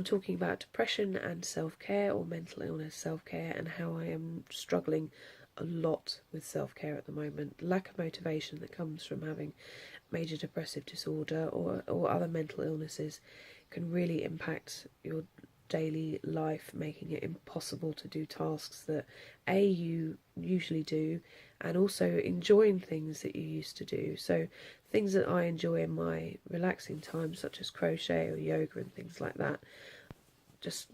I'm talking about depression and self-care, or mental illness self-care, and how I am struggling a lot with self-care at the moment. Lack of motivation that comes from having major depressive disorder or other mental illnesses can really impact your daily life, making it impossible to do tasks that you usually do, and also enjoying things that you used to do. So things that I enjoy in my relaxing time, such as crochet or yoga and things like that, just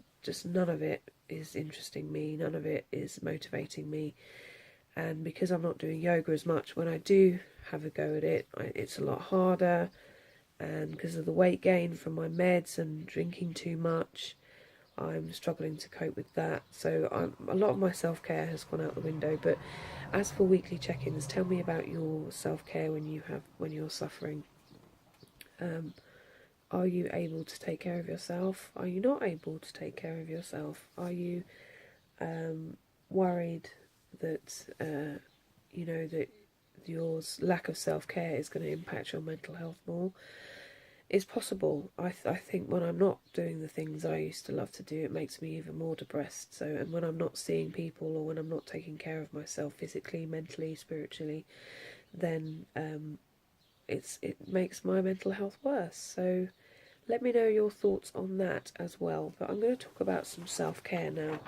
none of it is interesting me, none of it is motivating me. And because I'm not doing yoga as much, when I do have a go at it, it's a lot harder, and because of the weight gain from my meds and drinking too much, I'm struggling to cope with that. So a lot of my self-care has gone out the window. But as for weekly check-ins, tell me about your self-care when you're suffering. Are you able to take care of yourself? Are you not able to take care of yourself? Are you worried that that your lack of self-care is going to impact your mental health more? It's possible. I think when I'm not doing the things I used to love to do, it makes me even more depressed. So, and when I'm not seeing people, or when I'm not taking care of myself physically, mentally, spiritually, then it makes my mental health worse. So let me know your thoughts on that as well. But I'm going to talk about some self-care now.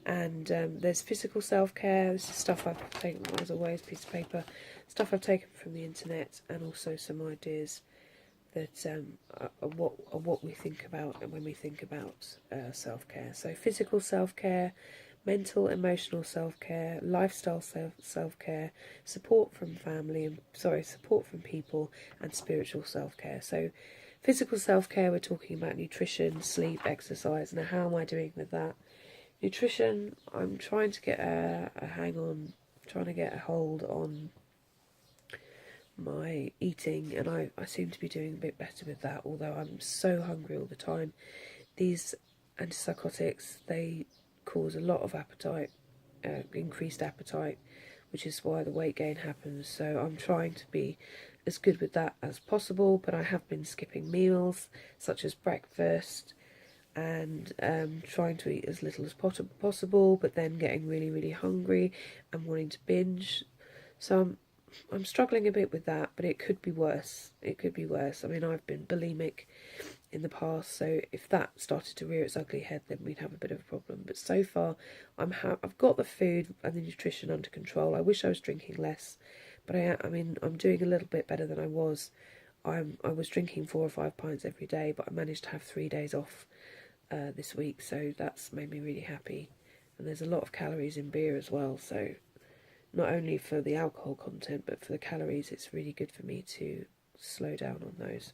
And there's physical self-care. This is stuff I've taken, as always, piece of paper, stuff I've taken from the internet, and also some ideas that are what we think about when we think about self-care. So physical self-care, mental, emotional self-care, lifestyle self-care, support from support from people, and spiritual self-care. So physical self-care, we're talking about nutrition, sleep, exercise. Now, how am I doing with that? Nutrition, I'm trying to get trying to get a hold on my eating, and I seem to be doing a bit better with that, although I'm so hungry all the time. These antipsychotics, they cause a lot of appetite, increased appetite, which is why the weight gain happens. So I'm trying to be as good with that as possible, but I have been skipping meals such as breakfast, and trying to eat as little as possible, but then getting really, really hungry and wanting to binge. So I'm struggling a bit with that, but it could be worse. It could be worse. I mean, I've been bulimic in the past, so if that started to rear its ugly head, then we'd have a bit of a problem. But so far, I've got the food and the nutrition under control. I wish I was drinking less, but I'm doing a little bit better than I was. I was drinking 4 or 5 pints every day, but I managed to have 3 days off this week, so that's made me really happy. And there's a lot of calories in beer as well, so not only for the alcohol content, but for the calories, it's really good for me to slow down on those.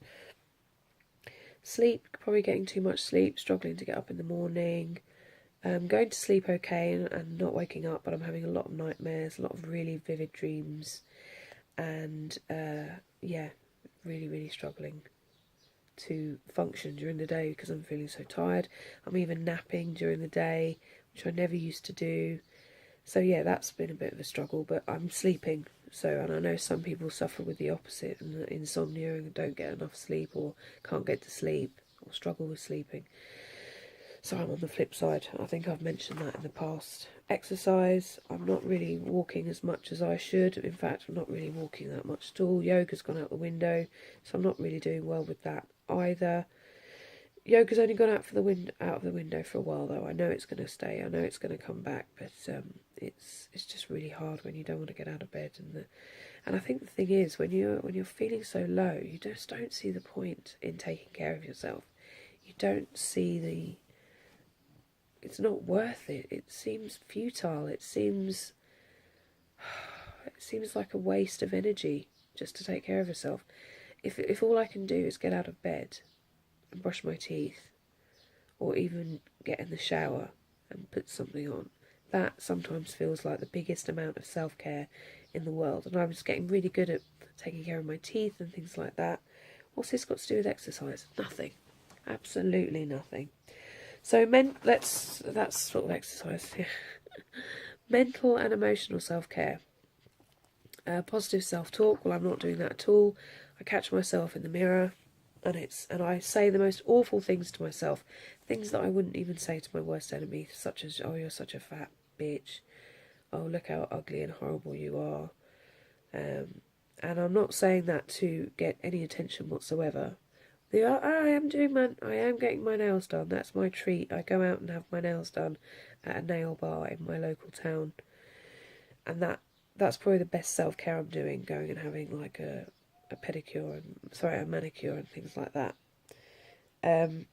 Sleep, probably getting too much sleep, struggling to get up in the morning, going to sleep okay and not waking up, but I'm having a lot of nightmares, a lot of really vivid dreams, and really, really struggling to function during the day because I'm feeling so tired. I'm even napping during the day, which I never used to do. So yeah, that's been a bit of a struggle, but I'm sleeping. And I know some people suffer with the opposite, and the insomnia, and don't get enough sleep, or can't get to sleep, or struggle with sleeping. So I'm on the flip side. I think I've mentioned that in the past. Exercise, I'm not really walking as much as I should. In fact, I'm not really walking that much at all. Yoga's gone out the window, so I'm not really doing well with that either. Yoga's only gone out of the window for a while, though. I know it's going to stay. I know it's going to come back, but it's just really hard when you don't want to get out of bed. And I think the thing is, when you're feeling so low, you just don't see the point in taking care of yourself. You don't see it's not worth it. It seems futile. It seems like a waste of energy just to take care of yourself. If all I can do is get out of bed and brush my teeth, or even get in the shower and put something on, that sometimes feels like the biggest amount of self-care in the world. And I was getting really good at taking care of my teeth and things like that. What's this got to do with exercise? Nothing. Absolutely nothing. So that's sort of exercise. Mental and emotional self-care. Positive self-talk. Well, I'm not doing that at all. I catch myself in the mirror and I say the most awful things to myself, things that I wouldn't even say to my worst enemy, such as, "Oh, you're such a fat bitch. Oh, look how ugly and horrible you are." And I'm not saying that to get any attention whatsoever. I am getting my nails done. That's my treat. I go out and have my nails done at a nail bar in my local town, and that's probably the best self care I'm doing. Going and having like a pedicure and a manicure and things like that. I'm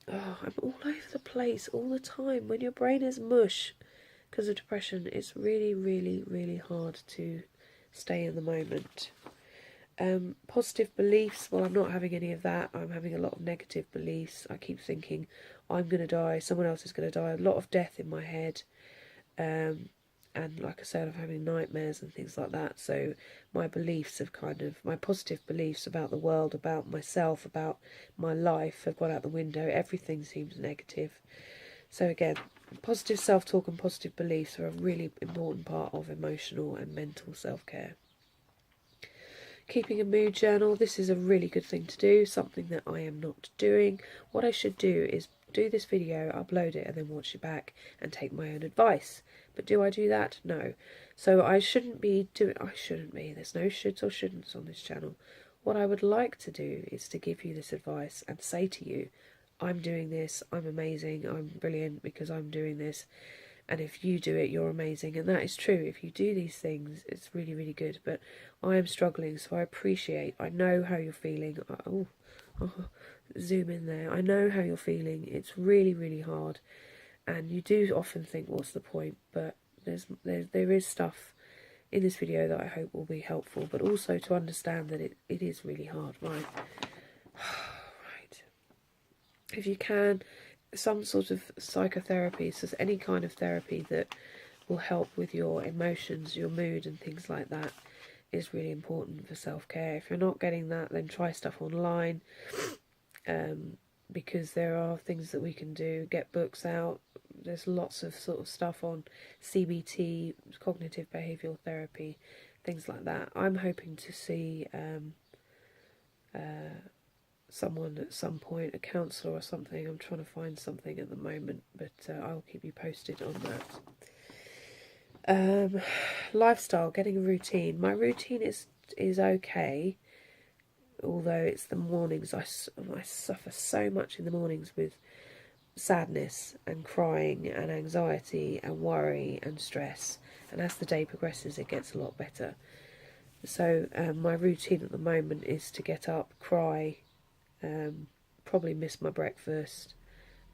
all over the place all the time. When your brain is mush because of depression, it's really, really, really hard to stay in the moment. Positive beliefs, well, I'm not having any of that. I'm having a lot of negative beliefs. I keep thinking I'm going to die, someone else is going to die, a lot of death in my head. And like I said, I'm having nightmares and things like that. So my beliefs have my positive beliefs about the world, about myself, about my life have gone out the window. Everything seems negative. So again, positive self-talk and positive beliefs are a really important part of emotional and mental self-care. Keeping a mood journal, this is a really good thing to do, something that I am not doing. What I should do is do this video, upload it, and then watch it back and take my own advice. But do I do that? No. So I shouldn't be, there's no shoulds or shouldn'ts on this channel. What I would like to do is to give you this advice and say to you, I'm doing this, I'm amazing, I'm brilliant because I'm doing this. And if you do it, you're amazing. And that is true. If you do these things, it's really, really good. But I am struggling, so I know how you're feeling. Zoom in there. I know how you're feeling. It's really, really hard. And you do often think, what's the point? But there is stuff in this video that I hope will be helpful. But also to understand that it is really hard, right? Right. If you can, some sort of psychotherapy, so any kind of therapy that will help with your emotions, your mood and things like that is really important for self-care. If you're not getting that, then try stuff online, because there are things that we can do. Get books out. There's lots of sort of stuff on CBT, cognitive behavioural therapy, things like that. I'm hoping to see someone at some point, a counsellor or something. I'm trying to find something at the moment, but I'll keep you posted on that. Lifestyle, getting a routine. My routine is okay, although it's the mornings. I suffer so much in the mornings with sadness and crying and anxiety and worry and stress, and as the day progresses it gets a lot better. So my routine at the moment is to get up, cry, probably miss my breakfast,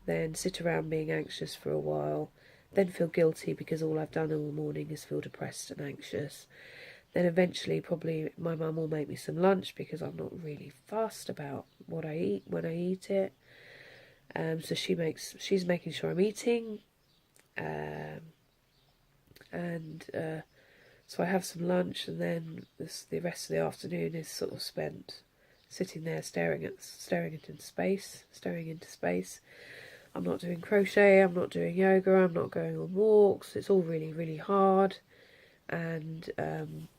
then sit around being anxious for a while, then feel guilty because all I've done all morning is feel depressed and anxious. Then eventually probably my mum will make me some lunch because I'm not really fussed about what I eat when I eat it. So she's making sure I'm eating, so I have some lunch, and then the rest of the afternoon is sort of spent sitting there staring into space. I'm not doing crochet, I'm not doing yoga, I'm not going on walks. It's all really, really hard, and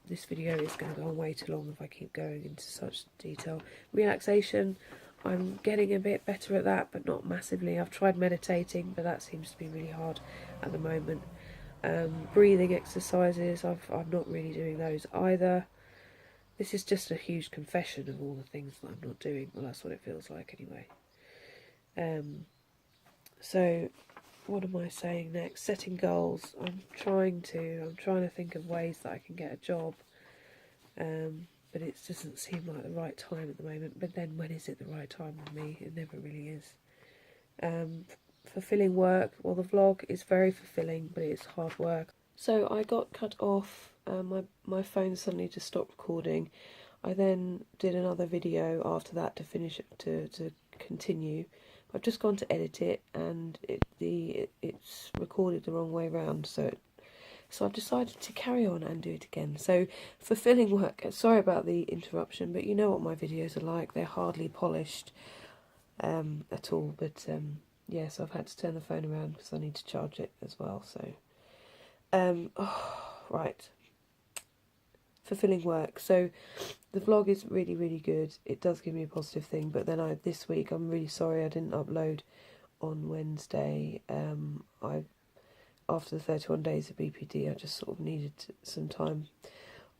this video is going to go on way too long if I keep going into such detail. Relaxation, I'm getting a bit better at that, but not massively. I've tried meditating, but that seems to be really hard at the moment. Breathing exercises, I'm not really doing those either. This is just a huge confession of all the things that I'm not doing. Well, that's what it feels like anyway. So what am I saying next? Setting goals. I'm trying to think of ways that I can get a job, but it doesn't seem like the right time at the moment. But then when is it the right time with me? It never really is. Fulfilling work. Well, the vlog is very fulfilling, but it's hard work. So I got cut off. My phone suddenly just stopped recording. I then did another video after that to finish it, to continue. I've just gone to edit it, and it's recorded the wrong way around, so I've decided to carry on and do it again. So, fulfilling work. Sorry about the interruption, but you know what my videos are like. They're hardly polished at all, but yes, I've had to turn the phone around because I need to charge it as well. So, right. fulfilling work. So the vlog is really, really good. It does give me a positive thing. But then this week, I'm really sorry I didn't upload on Wednesday. After the 31 days of BPD, I just sort of needed some time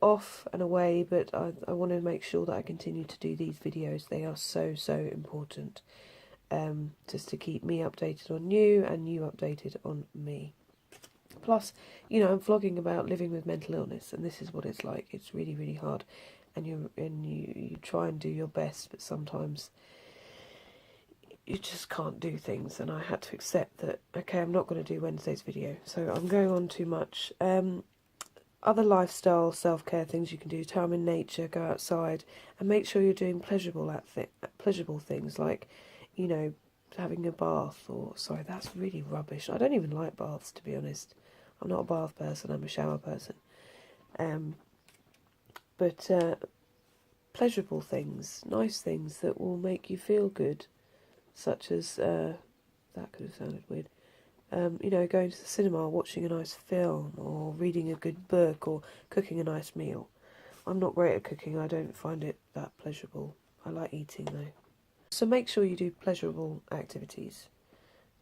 off and away, but I want to make sure that I continue to do these videos. They are so important, just to keep me updated on you and you updated on me. Plus, you know, I'm vlogging about living with mental illness, and this is what it's like. It's really, really hard, and you try and do your best, but sometimes you just can't do things, and I had to accept that, okay, I'm not going to do Wednesday's video, so I'm going on too much. Other lifestyle self-care things you can do: time in nature, go outside, and make sure you're doing pleasurable things, like, you know, having a bath. Or, sorry, that's really rubbish. I don't even like baths, to be honest. I'm not a bath person, I'm a shower person. But pleasurable things, nice things that will make you feel good, such as, that could have sounded weird, you know, going to the cinema, watching a nice film, or reading a good book, or cooking a nice meal. I'm not great at cooking, I don't find it that pleasurable. I like eating though. So make sure you do pleasurable activities.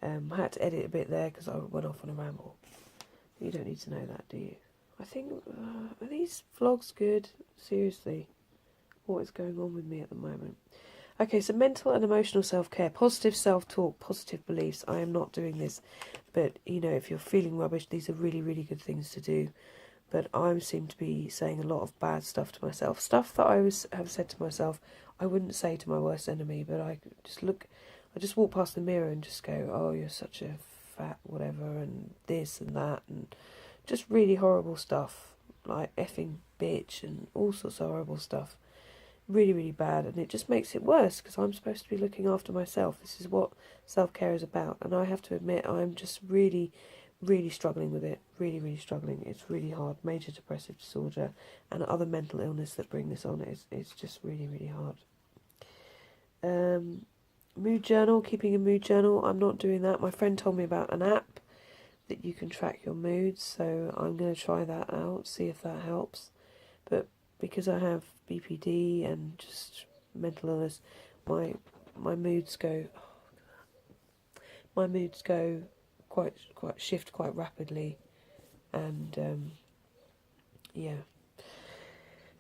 I had to edit a bit there because I went off on a ramble. You don't need to know that, do you? I think, are these vlogs good? Seriously, what is going on with me at the moment? Okay, so mental and emotional self-care, positive self-talk, positive beliefs. I am not doing this, but, you know, if you're feeling rubbish, these are really, really good things to do. But I seem to be saying a lot of bad stuff to myself. Stuff that I have said to myself, I wouldn't say to my worst enemy, but I just walk past the mirror and just go, oh, you're such a fat whatever, and this and that, and just really horrible stuff, like effing bitch and all sorts of horrible stuff. Really, really bad, and it just makes it worse because I'm supposed to be looking after myself. This is what self-care is about, and I have to admit I'm just really, really struggling with it. Really, really struggling. It's really hard. Major depressive disorder and other mental illness that bring this on. It's just really, really hard. Mood journal, keeping a mood journal. I'm not doing that. My friend told me about an app that you can track your moods, so I'm going to try that out, see if that helps. But because I have BPD and just mental illness, my moods go quite shift quite rapidly, and yeah.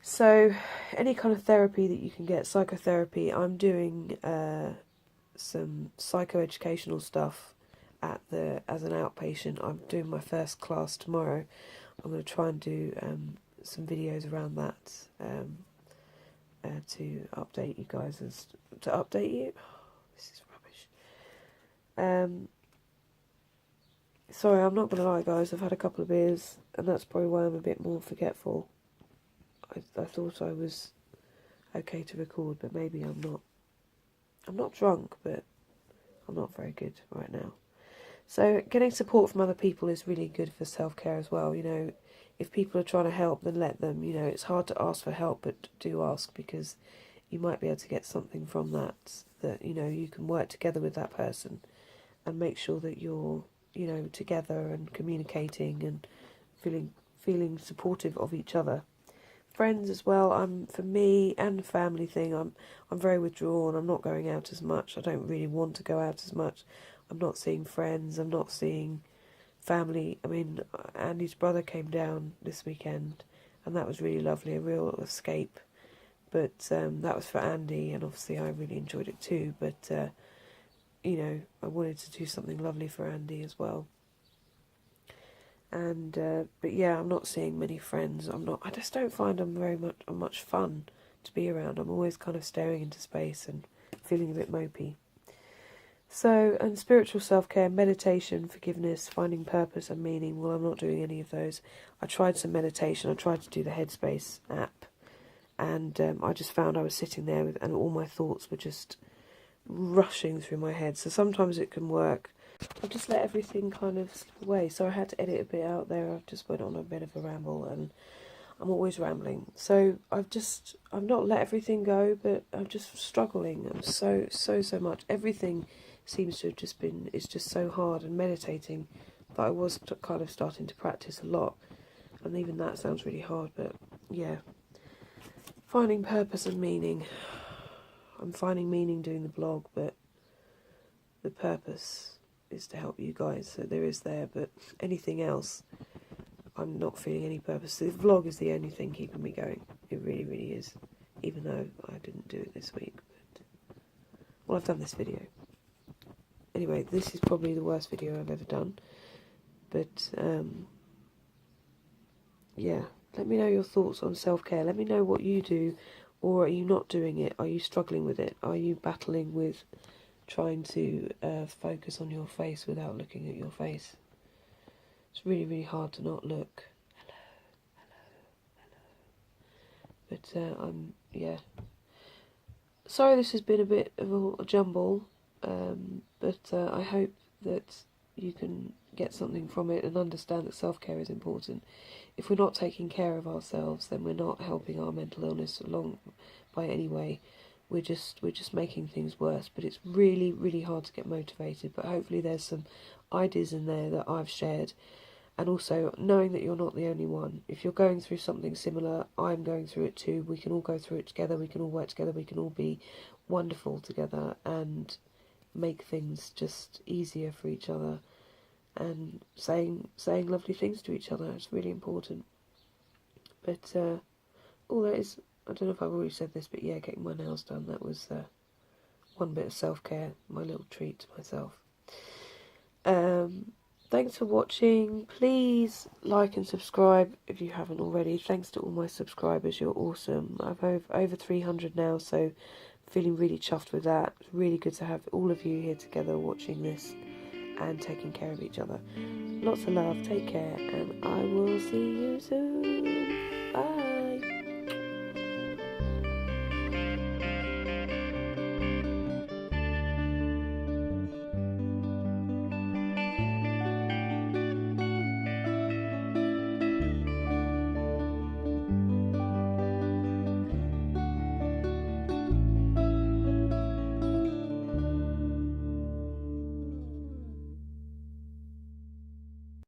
So any kind of therapy that you can get, psychotherapy. I'm doing some psychoeducational stuff as an outpatient. I'm doing my first class tomorrow. I'm going to try and do some videos around that, to update you guys. To update you? Oh, this is rubbish. Sorry, I'm not going to lie, guys. I've had a couple of beers, and that's probably why I'm a bit more forgetful. I thought I was okay to record, but maybe I'm not. I'm not drunk, but I'm not very good right now. So getting support from other people is really good for self-care as well. You know, if people are trying to help, then let them. You know, it's hard to ask for help, but do ask, because you might be able to get something from that, you know, you can work together with that person and make sure that you're, you know, together and communicating and feeling supportive of each other. Friends as well. For me and the family thing, I'm very withdrawn. I'm not going out as much. I don't really want to go out as much. I'm not seeing friends. I'm not seeing family. I mean, Andy's brother came down this weekend, and that was really lovely, a real escape. But that was for Andy, and obviously I really enjoyed it too. But you know, I wanted to do something lovely for Andy as well. And but yeah, I'm not seeing many friends. I just don't find them very much fun to be around. I'm always kind of staring into space and feeling a bit mopey. So, and spiritual self-care, meditation, forgiveness, finding purpose and meaning. Well, I'm not doing any of those. I tried some meditation. I tried to do the Headspace app, and I just found I was sitting there and all my thoughts were just rushing through my head. So sometimes it can work. I've just let everything kind of slip away, so I had to edit a bit out there. I've just went on a bit of a ramble, and I'm always rambling. So I've not let everything go, but I'm just struggling. I'm so much. Everything seems to have just been, it's just so hard. And meditating, that I was kind of starting to practice a lot, and even that sounds really hard, but yeah, finding purpose and meaning. I'm finding meaning doing the blog, but the purpose is to help you guys, so there is there, but anything else, I'm not feeling any purpose. The vlog is the only thing keeping me going. It really, really is. Even though I didn't do it this week. But, well, I've done this video. Anyway, this is probably the worst video I've ever done. But, yeah. Let me know your thoughts on self-care. Let me know what you do, or are you not doing it? Are you struggling with it? Are you battling with trying to focus on your face without looking at your face? It's really, really hard to not look. But, yeah. Sorry this has been a bit of a jumble, but I hope that you can get something from it and understand that self-care is important. If we're not taking care of ourselves, then we're not helping our mental illness along by any way. We're just making things worse. But it's really, really hard to get motivated. But hopefully there's some ideas in there that I've shared. And also knowing that you're not the only one. If you're going through something similar, I'm going through it too. We can all go through it together. We can all work together. We can all be wonderful together and make things just easier for each other. And saying lovely things to each other. It's really important. But all that is, I don't know if I've already said this, but yeah, getting my nails done. That was one bit of self-care, my little treat to myself. Thanks for watching. Please like and subscribe if you haven't already. Thanks to all my subscribers. You're awesome. I've over 300 now, so feeling really chuffed with that. It's really good to have all of you here together watching this and taking care of each other. Lots of love. Take care, and I will see you soon. Bye.